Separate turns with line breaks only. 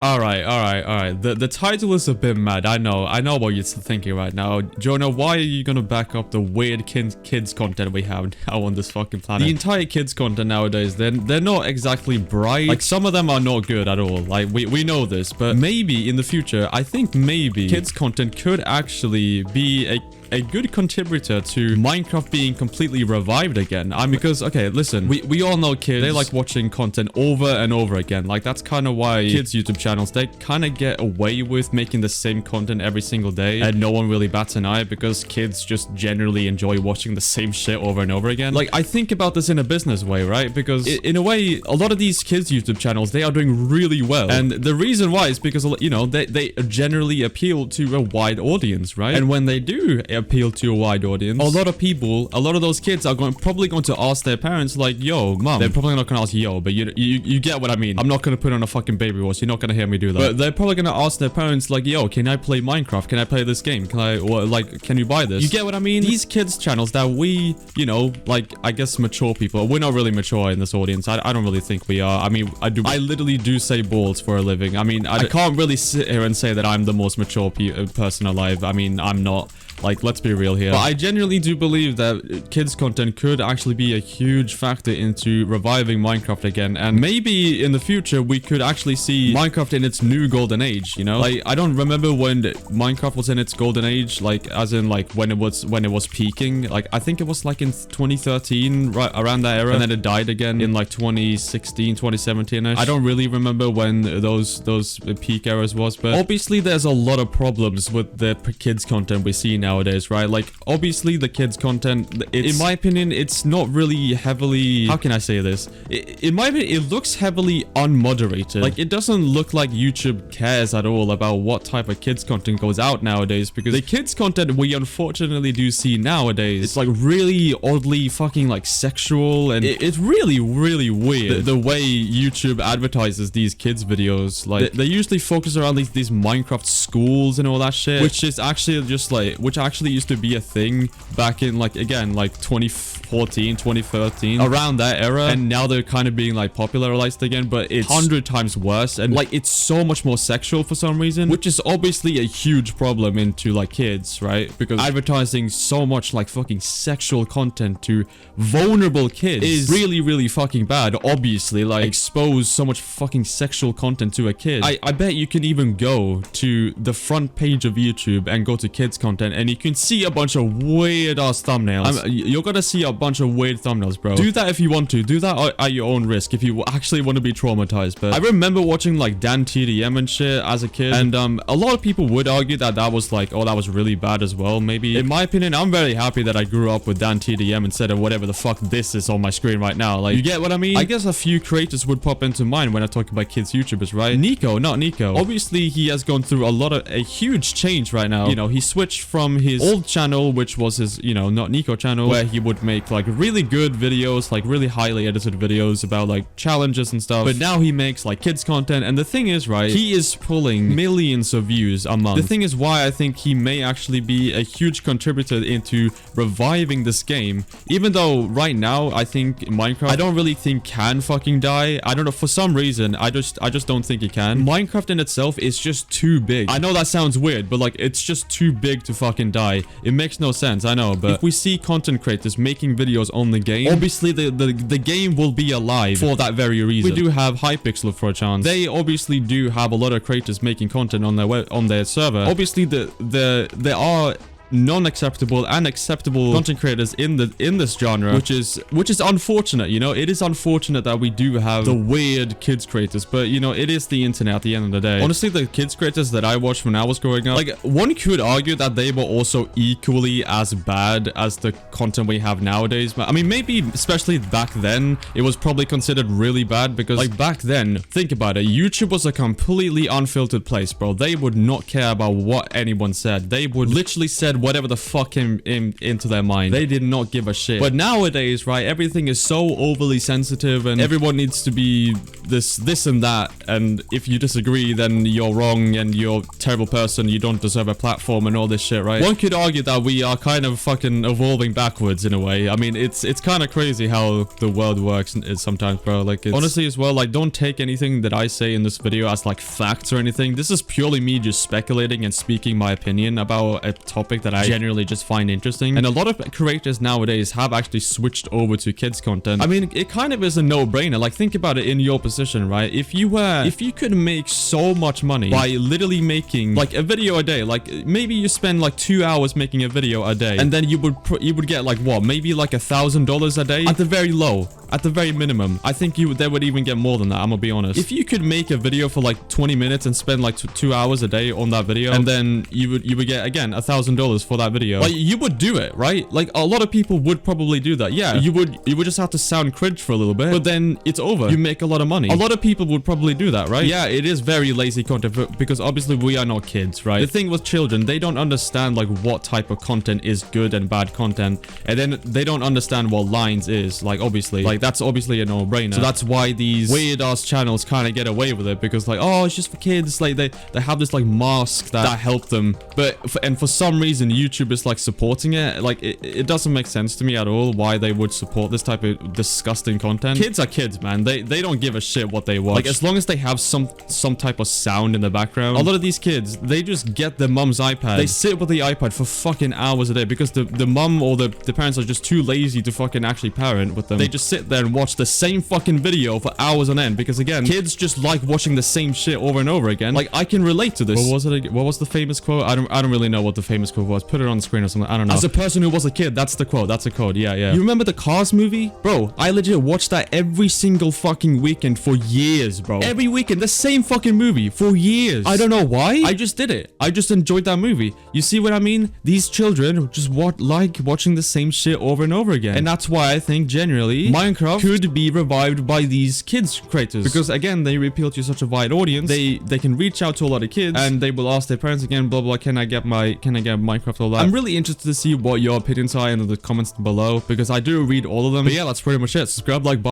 Alright. The title is a bit mad. I know what you're thinking right now. Jonah, why are you gonna back up the weird kids content we have now on this fucking planet? The entire kids content nowadays, they're not exactly bright. Like, some of them are not good at all. Like, we know this, but maybe in the future, I think maybe kids content could actually be a good contributor to Minecraft being completely revived again. Because, okay, listen, we all know kids, they like watching content over and over again. Like, that's kind of why kids' YouTube channels, they kind of get away with making the same content every single day, and no one really bats an eye because kids just generally enjoy watching the same shit over and over again. Like, I think about this in a business way, right? Because in a way, a lot of these kids' YouTube channels, they are doing really well. And the reason why is because, you know, they generally appeal to a wide audience, right? And when they do appeal to a wide audience, a lot of those kids are probably going to ask their parents, like, yo, mom. They're probably not going to ask yo, but you get what I mean. I'm not going to put on a fucking baby voice. You're not going to hear me do that. But they're probably going to ask their parents, like, yo, can I play Minecraft? Can I play this game? Can you buy this? You get what I mean? These kids channels that we, you know, like, I guess mature people, we're not really mature in this audience. I don't really think we are. I mean, I literally do say balls for a living. I mean, I can't really sit here and say that I'm the most mature person alive. I mean, I'm not. Like, let's be real here. But I genuinely do believe that kids content could actually be a huge factor into reviving Minecraft again. And maybe in the future, we could actually see Minecraft in its new golden age, you know? Like, I don't remember when Minecraft was in its golden age, like, as in, like, when it was peaking. Like, I think it was, like, in 2013, right around that era. And then it died again in, like, 2016, 2017-ish. I don't really remember when those peak eras was, but obviously there's a lot of problems with the kids content we see nowadays, right? Like, obviously the kids content, in my opinion, it's not really heavily, how can I say this? In my opinion, it looks heavily unmoderated. Like, it doesn't look like YouTube cares at all about what type of kids content goes out nowadays, because the kids content we unfortunately do see nowadays, it's like really oddly fucking like sexual, and it's really weird the way YouTube advertises these kids videos. Like, they usually focus around these Minecraft schools and all that shit, which is actually just like, which actually used to be a thing back in, like, again, like 2014, 2013, around that era, and now they're kind of being like popularized again, but it's 100 times worse, and like it's so much more sexual for some reason, which is obviously a huge problem into like kids, right? Because advertising so much like fucking sexual content to vulnerable kids is really fucking bad. Obviously, like, expose so much fucking sexual content to a kid. I bet you can even go to the front page of YouTube and go to kids content, and you can see a bunch of weird ass thumbnails. You're gonna see a bunch of weird thumbnails, bro. Do that if you want to. Do that at your own risk if you actually want to be traumatized. But I remember watching like Dan TDM and shit as a kid, and a lot of people would argue that was like, oh, that was really bad as well. Maybe in my opinion, I'm very happy that I grew up with Dan TDM instead of whatever the fuck this is on my screen right now. Like, you get what I mean? I guess a few creators would pop into mind when I talk about kids YouTubers, right? Not Nico. Obviously, he has gone through a huge change right now. You know, he switched from his old channel, which was his, you know, Not Nico channel, where he would make like really good videos, like really highly edited videos about like challenges and stuff. But now he makes like kids content, and the thing is, right, he is pulling millions of views a month. The thing is why I think he may actually be a huge contributor into reviving this game, even though right now I think Minecraft, I don't really think can fucking die. I don't know, for some reason I just don't think it can. Minecraft in itself is just too big. I know that sounds weird, but like, it's just too big to fucking die. It makes no sense, I know, but if we see content creators making videos on the game, obviously the game will be alive for that very reason. We do have Hypixel for a chance. They obviously do have a lot of creators making content on their server. Obviously there are non-acceptable and acceptable content creators in this genre, which is unfortunate. You know, it is unfortunate that we do have the weird kids creators, but you know, it is the internet at the end of the day. Honestly, the kids creators that I watched when I was growing up, like, one could argue that they were also equally as bad as the content we have nowadays. I mean, maybe especially back then it was probably considered really bad, because like back then, think about it, YouTube was a completely unfiltered place, bro. They would not care about what anyone said. They would literally said said whatever the fuck came into their mind. They did not give a shit. But nowadays, right, everything is so overly sensitive and everyone needs to be this and that. And if you disagree, then you're wrong and you're a terrible person. You don't deserve a platform and all this shit, right? One could argue that we are kind of fucking evolving backwards in a way. I mean, it's kind of crazy how the world works sometimes, bro. Like, honestly as well, like, don't take anything that I say in this video as like facts or anything. This is purely me just speculating and speaking my opinion about a topic that I generally just find interesting. And a lot of creators nowadays have actually switched over to kids content. I mean, it kind of is a no-brainer. Like, think about it in your position, right? If you could make so much money by literally making like a video a day, like maybe you spend like 2 hours making a video a day, and then you would get like what, maybe like $1,000 a day at the very low, at the very minimum. I think they would even get more than that. I'm gonna be honest. If you could make a video for like 20 minutes and spend like 2 hours a day on that video, and then you would get again $1,000 for that video, like you would do it, right? Like a lot of people would probably do that. Yeah, you would just have to sound cringe for a little bit, but then it's over. You make a lot of money. A lot of people would probably do that, right? Yeah, it is very lazy content because obviously we are not kids, right? The thing with children, they don't understand like what type of content is good and bad content, and then they don't understand what lines is. Like obviously, like that's obviously a no-brainer. So that's why these weird ass channels kind of get away with it, because like, oh, it's just for kids. Like they have this like mask that help them, but for some reason YouTube is like supporting it. Like it doesn't make sense to me at all why they would support this type of disgusting content. Kids are kids, man. They don't give a shit what they watch. Like as long as they have some type of sound in the background. A lot of these kids, they just get their mom's iPad. They sit with the iPad for fucking hours a day because the mom or the parents are just too lazy to fucking actually parent with them. They just sit there and watch the same fucking video for hours on end, because again, kids just like watching the same shit over and over again. Like I can relate to this. What was it? What was the famous quote? I don't really know what the famous quote was. Put it on the screen or something. I don't know. As a person who was a kid, that's the quote. That's a code. Yeah. You remember the Cars movie? Bro, I legit watched that every single fucking weekend for years, bro. Every weekend, the same fucking movie for years. I don't know why. I just did it. I just enjoyed that movie. You see what I mean? These children just like watching the same shit over and over again. And that's why I think generally Minecraft could be revived by these kids creators, because again, they appeal to such a wide audience. They can reach out to a lot of kids and they will ask their parents again, blah blah, can I get Minecraft, all that. I'm really interested to see what your opinions are in the comments below, because I do read all of them. But yeah, that's pretty much it. Subscribe, like,